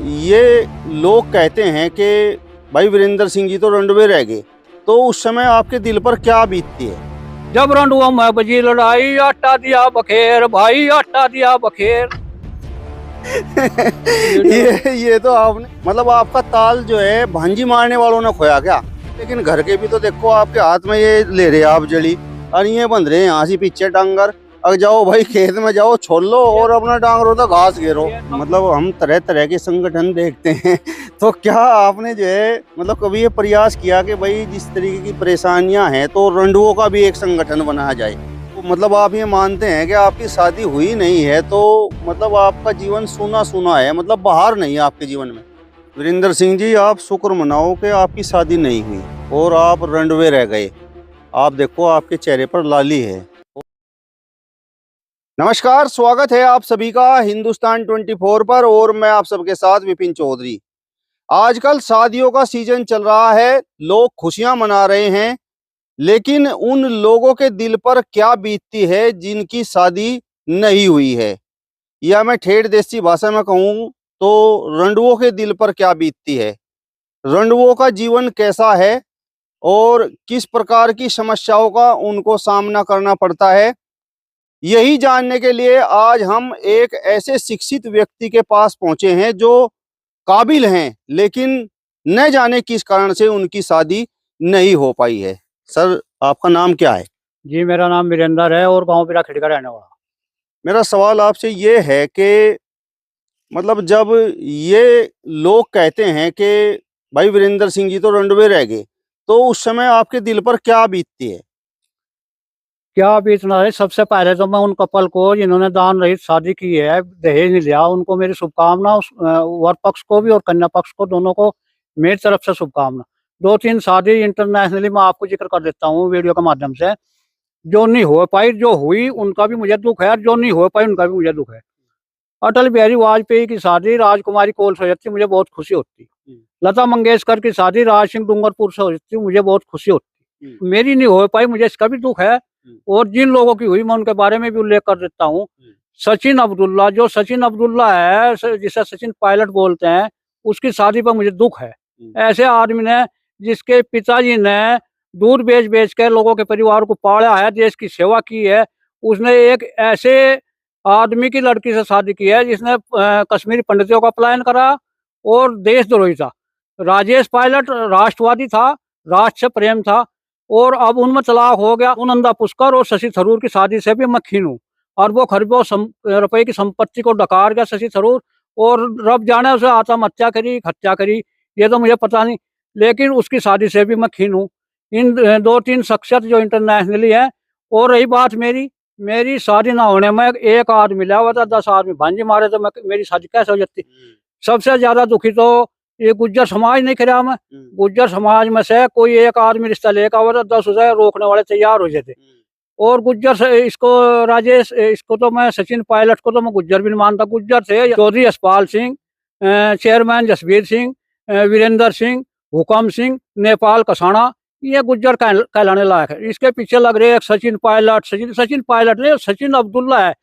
ये लोग कहते हैं कि भाई वीरेंद्र सिंह जी तो रंडवे रह गए, तो उस समय आपके दिल पर क्या बीतती है? जब रंडुआ में बजी लड़ाई, आटा दिया बखेर भाई, आटा दिया बखेर। ये तो आपने मतलब आपका ताल जो है भांजी मारने वालों ने खोया क्या? लेकिन घर के भी तो देखो, आपके हाथ में ये ले रहे आप जड़ी और ये बंध रहे हैं यहाँ से पीछे डांगर। अब जाओ भाई खेत में जाओ, छोड़ लो और अपना डांगरों तक घास घेरो। मतलब हम तरह तरह के संगठन देखते हैं तो क्या आपने जो है मतलब कभी ये प्रयास किया कि भाई जिस तरीके की परेशानियां हैं तो रंडुओं का भी एक संगठन बनाया जाए? तो मतलब आप ये मानते हैं कि आपकी शादी हुई नहीं है तो मतलब आपका जीवन सूना सूना है, मतलब बहार नहीं है आपके जीवन में? वीरेंद्र सिंह जी, आप शुक्र मनाओ कि आपकी शादी नहीं हुई और आप रंडवे रह गए। आप देखो आपके चेहरे पर लाली है। नमस्कार, स्वागत है आप सभी का हिंदुस्तान 24 पर और मैं आप सबके साथ विपिन चौधरी। आजकल शादियों का सीजन चल रहा है, लोग खुशियां मना रहे हैं, लेकिन उन लोगों के दिल पर क्या बीतती है जिनकी शादी नहीं हुई है, या मैं ठेठ देसी भाषा में कहूँ तो रंडुओं के दिल पर क्या बीतती है, रंडुओं का जीवन कैसा है और किस प्रकार की समस्याओं का उनको सामना करना पड़ता है, यही जानने के लिए आज हम एक ऐसे शिक्षित व्यक्ति के पास पहुंचे हैं जो काबिल हैं, लेकिन न जाने किस कारण से उनकी शादी नहीं हो पाई है। सर, आपका नाम क्या है? जी, मेरा नाम वीरेंद्र है और गांव बिरा खिड़का रहने वाला। मेरा सवाल आपसे ये है कि मतलब जब ये लोग कहते हैं कि भाई वीरेंद्र सिंह जी तो रंडवे रह गए, तो उस समय आपके दिल पर क्या बीतती है? क्या बीतना है, सबसे पहले तो मैं उन कपल को जिन्होंने दान रहित शादी की है, दहेज नहीं लिया, उनको मेरी शुभकामना। वर पक्ष को भी और कन्या पक्ष को, दोनों को मेरी तरफ से शुभकामना। 2-3 शादी इंटरनेशनली मैं आपको जिक्र कर देता हूँ वीडियो के माध्यम से। जो नहीं हो पाई, जो हुई उनका भी मुझे दुख है, और जो नहीं हो पाई उनका भी मुझे दुख है। अटल बिहारी वाजपेयी की शादी राजकुमारी कौल से हो जाती, मुझे बहुत खुशी होती। लता मंगेशकर की शादी राज सिंह डूंगरपुर से हो जाती, मुझे बहुत खुशी होती। मेरी नहीं हो पाई, मुझे इसका भी दुख है। और जिन लोगों की हुई मैं उनके बारे में भी उल्लेख कर देता हूँ। सचिन अब्दुल्ला, जो सचिन अब्दुल्ला है, जिसे सचिन पायलट बोलते हैं, उसकी शादी पर मुझे दुख है। ऐसे आदमी ने, जिसके पिताजी ने दूध बेच बेच के लोगों के परिवार को पाला है, देश की सेवा की है, उसने एक ऐसे आदमी की लड़की से शादी की है जिसने कश्मीरी पंडितों का पलायन करा और देशद्रोही था। राजेश पायलट राष्ट्रवादी था, राष्ट्र से प्रेम था, और अब उनमें तलाक हो गया। सुनंदा पुष्कर और शशि थरूर की शादी से भी मैं खीन हूँ। अरबों खरबों रुपए की संपत्ति को डकार गया शशि थरूर, और रब जाने उसे आत्महत्या करी, हत्या करी, ये तो मुझे पता नहीं, लेकिन उसकी शादी से भी मैं खीन हूँ। इन 2-3 शख्सियत जो इंटरनेशनली है। और रही बात मेरी शादी ना होने में एक आदमी मिला हुआ था, 10 आदमी भांजी मारे, तो मेरी शादी कैसे हो जाती? सबसे ज्यादा दुखी तो ये गुज्जर समाज नहीं करा मैं। गुज्जर समाज में से कोई एक आदमी रिश्ता लेकर हुआ था, 10 उसे रोकने वाले तैयार हो जाते। और गुज्जर से इसको राजेश, इसको तो मैं सचिन पायलट को तो मैं गुज्जर भी नहीं मानता। गुज्जर थे चौधरी यशपाल सिंह, चेयरमैन जसवीर सिंह, वीरेंद्र सिंह, हुकम सिंह, नेपाल कसाना, ये गुज्जर कहलाने लायक है। इसके पीछे लग रहे एक सचिन पायलट, सचिन पायलट नहीं, सचिन अब्दुल्ला है।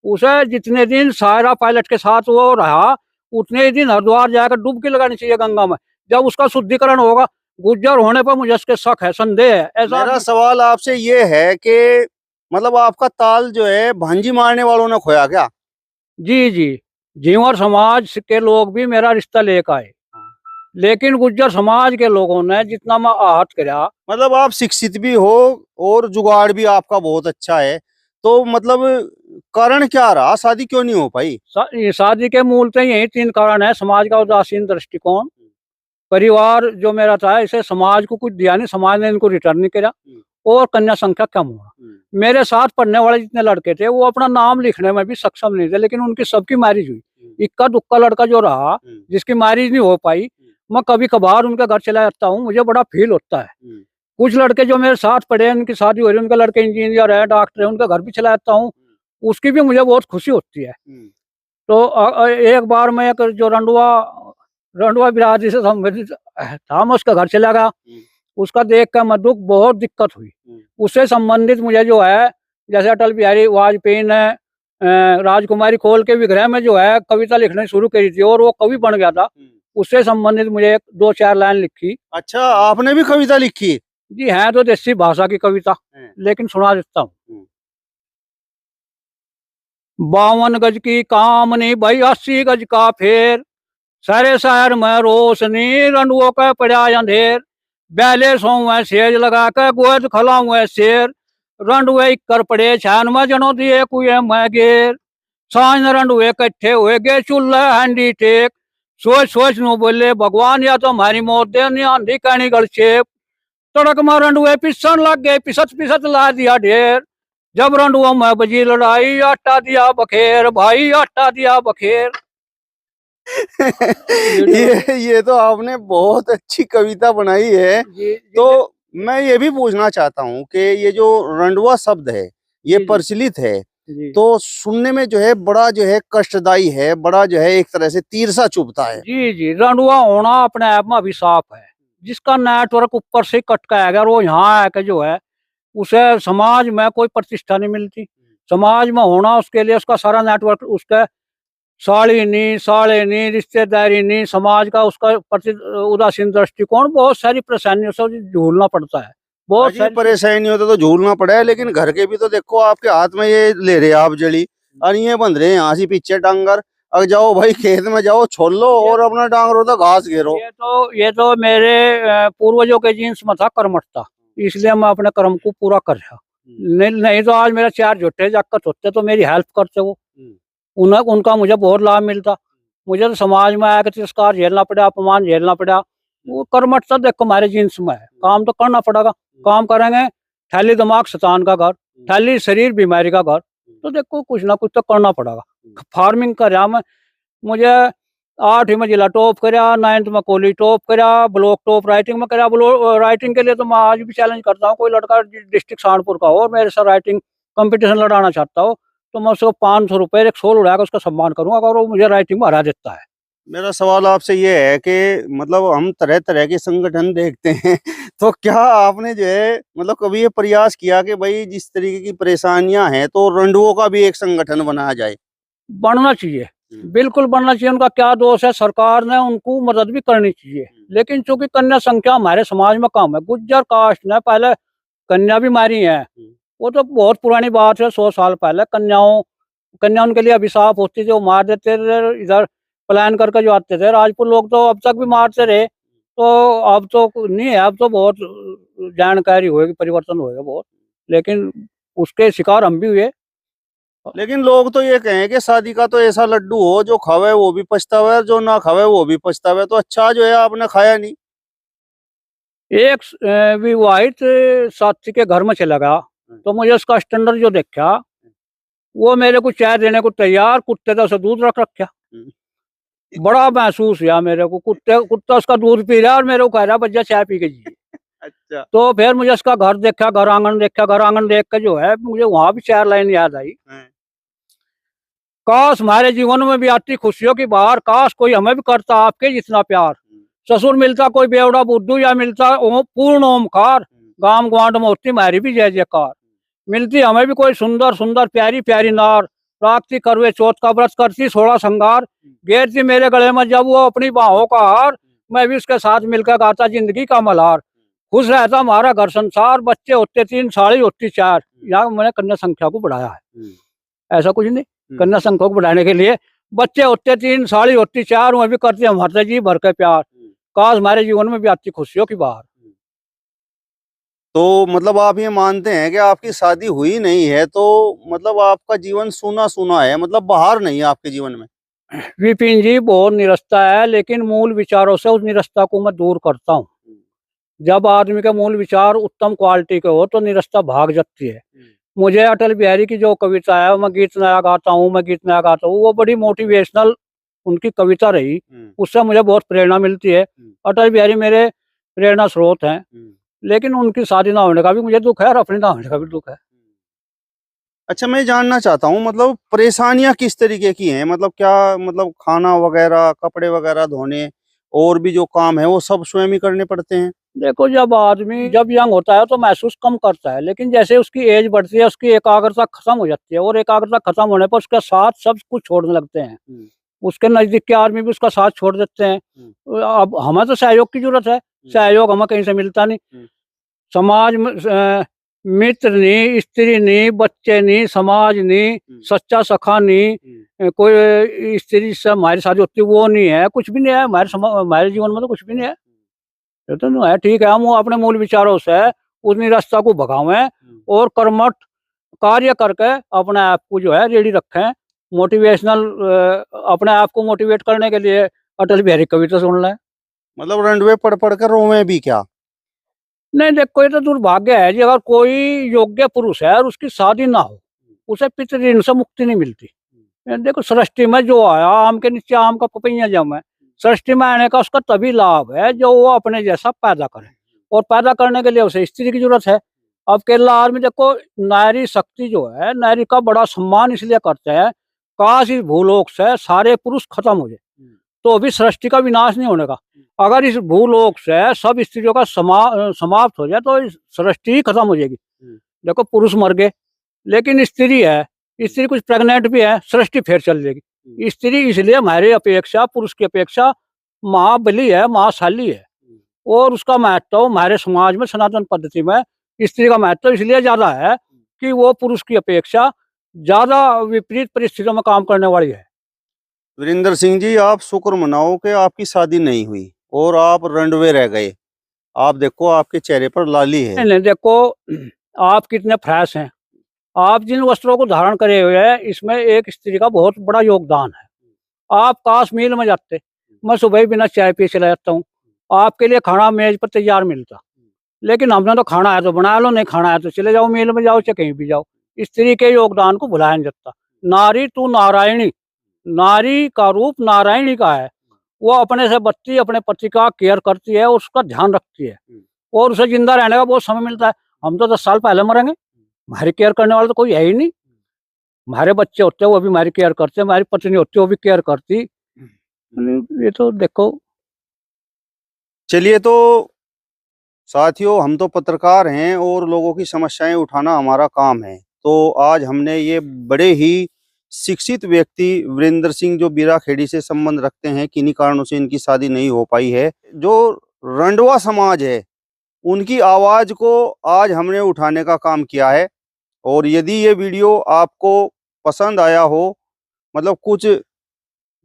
उसे जितने दिन सायरा पायलट के साथ वो रहा, उतने ही दिन हरिद्वार जाकर डुबकी लगानी चाहिए गंगा में, जब उसका शुद्धिकरण होगा। गुज्जर होने पर मुझे इसके शक है, संदेह है। ऐसा मेरा सवाल आपसे ये है कि मतलब आपका ताल जो है भांजी मारने वालों ने खोया क्या? जी, जीवर समाज के लोग भी मेरा रिश्ता लेकर आए, लेकिन गुज्जर समाज के लोगों ने जितना मैं आहत करा। मतलब आप शिक्षित भी हो और जुगाड़ भी आपका बहुत अच्छा है, तो मतलब कारण क्या रहा, शादी क्यों नहीं हो पाई? शादी के मूल तो यही 3 कारण है। समाज का उदासीन दृष्टिकोण, परिवार जो मेरा था इसे समाज को कुछ दिया नहीं, समाज ने इनको रिटर्न नहीं किया, और कन्या संख्या कम हुआ। मेरे साथ पढ़ने वाले जितने लड़के थे वो अपना नाम लिखने में भी सक्षम नहीं थे, लेकिन उनकी सबकी मैरिज हुई। इक्का दुक्का लड़का जो रहा जिसकी मैरिज नहीं हो पाई, मैं कभी कभार उनके घर चला जाता हूँ, मुझे बड़ा फील होता है। कुछ लड़के जो मेरे साथ पढ़े, उनकी शादी हो रही, उनके लड़के इंजीनियर है, डॉक्टर है, उनके घर भी चला जाता हूँ, उसकी भी मुझे बहुत खुशी होती है। तो एक बार मैं एक जो रंडुआ बिरादरी से संबंधित था, मैं उसका घर चला गया। उसका देख कर मैं दुख, बहुत दिक्कत हुई। उससे संबंधित मुझे जो है, जैसे अटल बिहारी वाजपेयी ने राजकुमारी खोल के विग्रह में जो है कविता लिखनी शुरू करी थी और वो कवि बन गया था। उससे संबंधित मुझे 2-4 लाइन लिखी। अच्छा, आपने भी कविता लिखी? जी है तो देसी भाषा की कविता, लेकिन सुना देता हूँ। 52 गज की कामनी भाई 80 गज का फेर, सारे शहर में रोशनी रंडुओं का पड़ा अंधेर, बैले सोए सेज लगा के गोद खलाऊं शेर, रंडुए कर पड़े छान में जनो दिए कुए में गेर, सांझ रंडुए कट्ठे हुए गे चूल्हे हैंडी टेक, सोच सोच नु बोले भगवान या तो हमारी मौत दे नी आंधी कहनी गलछेप, तड़क में रंडुए पिसन लग गए पिसत पिसत ला दिया ढेर, जब रंडुओं में बजी लड़ाई आटा दिया बखेर भाई आटा दिया बखेर। ये तो आपने बहुत अच्छी कविता बनाई है। तो मैं ये भी पूछना चाहता हूँ कि ये जो रंडवा शब्द है ये प्रचलित है, तो सुनने में जो है बड़ा जो है कष्टदायी है, बड़ा जो है एक तरह से तीर सा चुभता है। जी जी, रंडवा होना अपने आप में अभिशाप है। जिसका नेटवर्क ऊपर से कटका है, अगर वो यहाँ आके जो है उसे समाज में कोई प्रतिष्ठा नहीं मिलती। समाज में होना उसके लिए उसका सारा नेटवर्क, उसका साड़ी नहीं, रिश्तेदारी नहीं, समाज का उसका प्रति उदासीन दृष्टिकोण, बहुत सारी परेशानियों से झूलना पड़ता है। बहुत सारी परेशानियों तो झूलना पड़ा है, लेकिन घर के भी तो देखो, आपके हाथ में ये ले रहे आप जड़ी और ये बंध रहे हैं यहाँ से पीछे डांगर, अब जाओ भाई खेत में जाओ छोड़ लो और अपना डांगरों तो घास घेरो। ये तो मेरे पूर्वजों के जीन्स में था कर्मठता, इसलिए मैं अपने कर्म को पूरा कर रहा। नहीं तो आज मेरा 4 झुट्टे जाकर होते तो मेरी हेल्प करते वो, उनका मुझे बहुत लाभ मिलता। मुझे तो समाज में आया कि तिरस्कार झेलना पड़ा, अपमान झेलना पड़ा। वो कर्मठता देखो हमारे जीन्स में है, काम तो करना पड़ेगा। काम करेंगे, थैली दिमाग शैतान का घर, थैली शरीर बीमारी का घर, तो देखो कुछ ना कुछ तो करना पड़ेगा। फार्मिंग कर रहा मैं, मुझे 8वीं में जिला टॉप करा, 9th में कॉलेज टॉप करा, ब्लॉक टॉप राइटिंग में करा। राइटिंग के लिए तो मैं आज भी चैलेंज करता हूँ, कोई लड़का डिस्ट्रिक्ट सहारनपुर का हो और मेरे साथ राइटिंग कंपटीशन लड़ाना चाहता हो तो मैं उसको 500 रुपये एक सोल उड़ाकर उसका सम्मान करूंगा अगर वो मुझे राइटिंग में हरा देता है। मेरा सवाल आपसे ये है कि मतलब हम तरह तरह के संगठन देखते हैं तो क्या आपने जो है मतलब कभी ये प्रयास किया कि भाई जिस तरीके की परेशानियां हैं तो रंडुओं का भी एक संगठन बनाया जाए? बनना चाहिए, बिल्कुल बनना चाहिए। उनका क्या दोष है, सरकार ने उनको मदद भी करनी चाहिए, लेकिन चूंकि कन्या संख्या हमारे समाज में कम है, गुज्जर कास्ट ने पहले कन्या भी मारी है, वो तो बहुत पुरानी बात है। 100 साल पहले कन्या उनके लिए अभिशाप होती थी, वो मार देते थे। इधर प्लान करके जो आते थे राजपूत लोग तो अब तक भी मारते रहे, तो अब तो नहीं है, अब तो बहुत जानकारी होगी, परिवर्तन होगा बहुत, लेकिन उसके शिकार हम भी हुए। लेकिन लोग तो ये कहें कि शादी का तो ऐसा लड्डू हो जो खावे वो भी पछतावे, जो ना खावे वो भी पछतावे, तो अच्छा जो है आपने खाया नहीं। एक विवाहित साथी के घर में चला गया तो मुझे उसका स्टैंडर्ड जो देखा, वो मेरे को चाय देने को तैयार, कुत्ते तो उसे दूध रख रखा। बड़ा महसूस हुआ मेरे को, कुत्ता उसका दूध पी रहा और मेरे को कह रहा बच्चा चाय पी के जी। अच्छा। तो फिर मुझे उसका घर देखा, घर आंगन देखा, घर आंगन देख कर जो है मुझे वहां भी 4 लाइन याद आई। काश हमारे जीवन में भी आती खुशियों की बाहर, काश कोई हमें भी करता आपके जितना प्यार, ससुर मिलता कोई बेवड़ा बुद्धू या मिलता पूर्ण ओमकार, गाम ग्वांड में होती हमारी भी जय जयकार, मिलती हमें भी कोई सुंदर सुंदर प्यारी प्यारी नार, राखती करवे चौथ का व्रत करती 16 श्रृंगार, घेरती मेरे गले में जब वो अपनी बाहों का हार, मैं भी उसके साथ मिलकर गाता जिंदगी का मल्हार, खुश रहता हमारा घर संसार, बच्चे होते 3 साड़ी होती 4। यहाँ मैंने कन्या संख्या को बढ़ाया है, ऐसा कुछ नहीं। कन्या संख्या को बढ़ाने के लिए बच्चे होते 3 साड़ी होती 4, वह भी करती हमारे जी भर के प्यार, काश हमारे जीवन में भी आती खुशियों की बाहर। तो मतलब आप ये मानते हैं कि आपकी शादी हुई नहीं है तो मतलब आपका जीवन सूना सूना है, मतलब बाहर नहीं है आपके जीवन में? विपिन जी, बहुत निरस्ता है, लेकिन मूल विचारों से उस निरस्ता को मैं दूर करता हूँ। जब आदमी के मूल विचार उत्तम क्वालिटी के हो तो निरस्ता भाग जाती है। मुझे अटल बिहारी की जो कविता है, मैं गीत नया गाता हूँ, वो बड़ी मोटिवेशनल उनकी कविता रही, उससे मुझे बहुत प्रेरणा मिलती है। अटल बिहारी मेरे प्रेरणा स्रोत हैं, लेकिन उनकी शादी ना होने का भी मुझे दुख है और अपनी ना होने का भी दुख है। अच्छा, मैं जानना चाहता हूँ मतलब परेशानियां किस तरीके की हैं, मतलब क्या मतलब खाना वगैरह, कपड़े वगैरह धोने और भी जो काम है वो सब स्वयं ही करने पड़ते हैं? देखो, जब आदमी जब यंग होता है तो महसूस कम करता है, लेकिन जैसे उसकी एज बढ़ती है उसकी एकाग्रता खत्म हो जाती है, और एकाग्रता खत्म होने पर उसका साथ सब कुछ छोड़ने लगते हैं। उसके नजदीक के आदमी भी उसका साथ छोड़ देते हैं। अब हमें तो सहयोग की जरूरत है, सहयोग हमें कहीं से मिलता नहीं। समाज में मित्र नहीं, स्त्री नहीं, बच्चे नहीं, समाज नहीं, सच्चा सखा नहीं, कोई स्त्री से हमारी शादी होती वो नहीं है, कुछ भी नहीं है हमारे जीवन में तो कुछ भी नहीं है। ये तो नहीं है, ठीक है, हम वो अपने मूल विचारों से उन्हीं रास्ता को भगावें और कर्मठ कार्य करके अपने आप को जो है रेडी रखें। मोटिवेशनल अपने आप को मोटिवेट करने के लिए अटल बिहारी की कविता सुन लें। मतलब रंडवे पढ़ पढ़ कर रोवे भी क्या? नहीं, देखो, ये तो दुर्भाग्य है जी, अगर कोई योग्य पुरुष है और उसकी शादी ना हो, उसे पितृ ऋण से मुक्ति नहीं मिलती। ये देखो, सृष्टि में जो आया आम के नीचे आम का पपैया जम है, सृष्टि में आने का उसका तभी लाभ है जो वो अपने जैसा पैदा करे, और पैदा करने के लिए उसे स्त्री की जरूरत है। अब केरला में देखो, नारी शक्ति जो है, नारी का बड़ा सम्मान इसलिए करते हैं, काश इस भूलोक से सारे पुरुष खत्म हो जाए तो भी सृष्टि का विनाश नहीं होने का। अगर इस भूलोक से सब स्त्रियों का समाप्त हो जाए तो इस सृष्टि ही खत्म हो जाएगी। देखो, पुरुष मर गए, लेकिन स्त्री है, स्त्री कुछ प्रेग्नेंट भी है, सृष्टि फिर चल जाएगी। स्त्री इसलिए हमारी अपेक्षा, पुरुष की अपेक्षा महाबली है, महाशाली है, और उसका महत्व हमारे समाज में सनातन पद्धति में स्त्री का महत्व इसलिए ज्यादा है कि वो पुरुष की अपेक्षा ज्यादा विपरीत परिस्थितियों में काम करने वाली है। वीरेंद्र सिंह जी, आप शुक्र मनाओ कि आपकी शादी नहीं हुई और आप रंडवे रह गए। आप देखो, आपके चेहरे पर लाली है। नहीं, देखो, आप कितने फ्रेश हैं, आप जिन वस्त्रों को धारण करे हुए हैं इसमें एक स्त्री का बहुत बड़ा योगदान है। आप काश मील में जाते, मैं सुबह ही बिना चाय पिए चला जाता हूँ, आपके लिए खाना मेज पर तैयार मिलता, लेकिन हमने तो खाना है तो बना लो, नहीं खाना है तो चले जाओ, मील में जाओ चाहे कहीं भी जाओ। स्त्री के योगदान को भुलाया नहीं जाता। नारी तू नारायणी, नारी का रूप नारायणी का है। वो अपने से बच्ची अपने पति का केयर करती है, उसका ध्यान रखती है, और उसे जिंदा रहने का बहुत समय मिलता है। हम तो 10 साल पहले मरेंगे, हमारी केयर करने वाला तो कोई है ही नहीं। हमारे बच्चे होते हैं वो भी हमारी केयर करते हैं, हमारी पत्नी होती है वो भी केयर करती। ये तो देखो। चलिए, तो साथियों, हम तो पत्रकार हैं और लोगों की समस्याएं उठाना हमारा काम है। तो आज हमने ये बड़े ही शिक्षित व्यक्ति वीरेंद्र सिंह, जो बीराखेड़ी से संबंध रखते हैं, किन्हीं कारणों से इनकी शादी नहीं हो पाई है, जो रंडवा समाज है, उनकी आवाज को आज हमने उठाने का काम किया है। और यदि ये वीडियो आपको पसंद आया हो, मतलब कुछ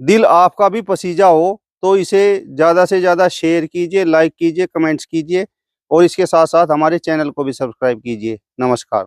दिल आपका भी पसीजा हो, तो इसे ज़्यादा से ज़्यादा शेयर कीजिए, लाइक कीजिए, कमेंट्स कीजिए, और इसके साथ साथ हमारे चैनल को भी सब्सक्राइब कीजिए। नमस्कार।